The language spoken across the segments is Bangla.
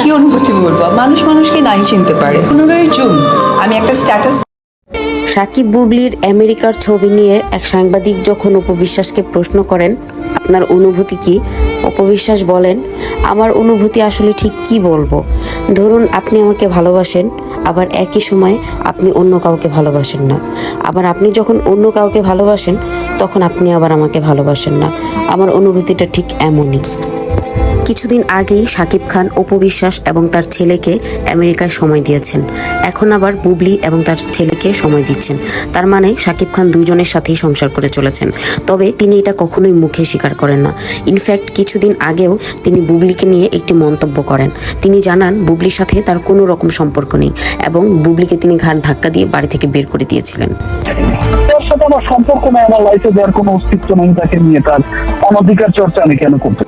কি অনুভূতি বলবো, মানুষ মানুষকে নাই চিনতে পারে। 15 জুন আমি একটা স্ট্যাটাস। সাকিব বুবলির আমেরিকার ছবি নিয়ে এক সাংবাদিক যখন অপবিশ্বাসকে প্রশ্ন করেন আপনার অনুভূতি কি, অপবিশ্বাস বলেন আমার অনুভূতি আসলে ঠিক কি বলবো, ধরুন আপনি আমাকে ভালোবাসেন, আবার একই সময় আপনি অন্য কাউকে ভালোবাসেন না, আবার আপনি যখন অন্য কাউকে ভালোবাসেন তখন আপনি আবার আমাকে ভালোবাসেন না, আমার অনুভূতিটা ঠিক এমনই। কিছুদিন আগেই শাকিব খান অপবিশ্বাস এবং তার ছেলেকে আমেরিকায় সময় দিয়েছেন, এখন আবার বুবলি এবং তার ছেলেকে সময় দিচ্ছেন। তার মানে শাকিব খান দুজনের সাথেই সংসার করে চলেছেন, তবে তিনি এটা কখনোই মুখে স্বীকার করেন না। ইনফ্যাক্ট কিছুদিন আগেও তিনি বুবলিকে নিয়ে একটি মন্তব্য করেন। তিনি জানান বুবলির সাথে তার কোনো রকম সম্পর্ক নেই এবং বুবলিকে তিনি ঘাড় ধাক্কা দিয়ে বাড়ি থেকে বের করে দিয়েছিলেন। তার সাথে আমার সম্পর্ক নেই, আমার লাইফে যার কোনো অস্তিত্ব নেই, তাকে নিয়ে তার অনধিকার চর্চা আমি কেন করতে।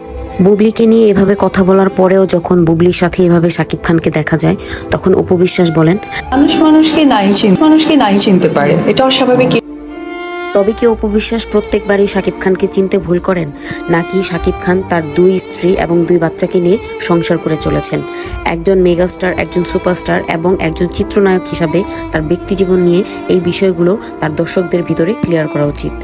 বুবলিকে নিয়ে এভাবে কথা বলার পরেও যখন বুবলির সাথে এভাবে শাকিব খানকে দেখা যায় তখন অপবিশ্বাস বলেন মানুষকে নাই চিনতে পারে, এটা অস্বাভাবিক। তবে কি অপবিশ্বাস প্রত্যেকবারই শাকিব খানকে চিনতে ভুল করেন, নাকি শাকিব খান তার 2 স্ত্রী এবং 2 বাচ্চাকে নিয়ে সংসার করে চলেছেন? একজন মেগাস্টার, একজন সুপারস্টার এবং একজন চিত্রনায়ক হিসাবে তার ব্যক্তিজীবন নিয়ে এই বিষয়গুলো তার দর্শকদের ভিতরে ক্লিয়ার করা উচিত।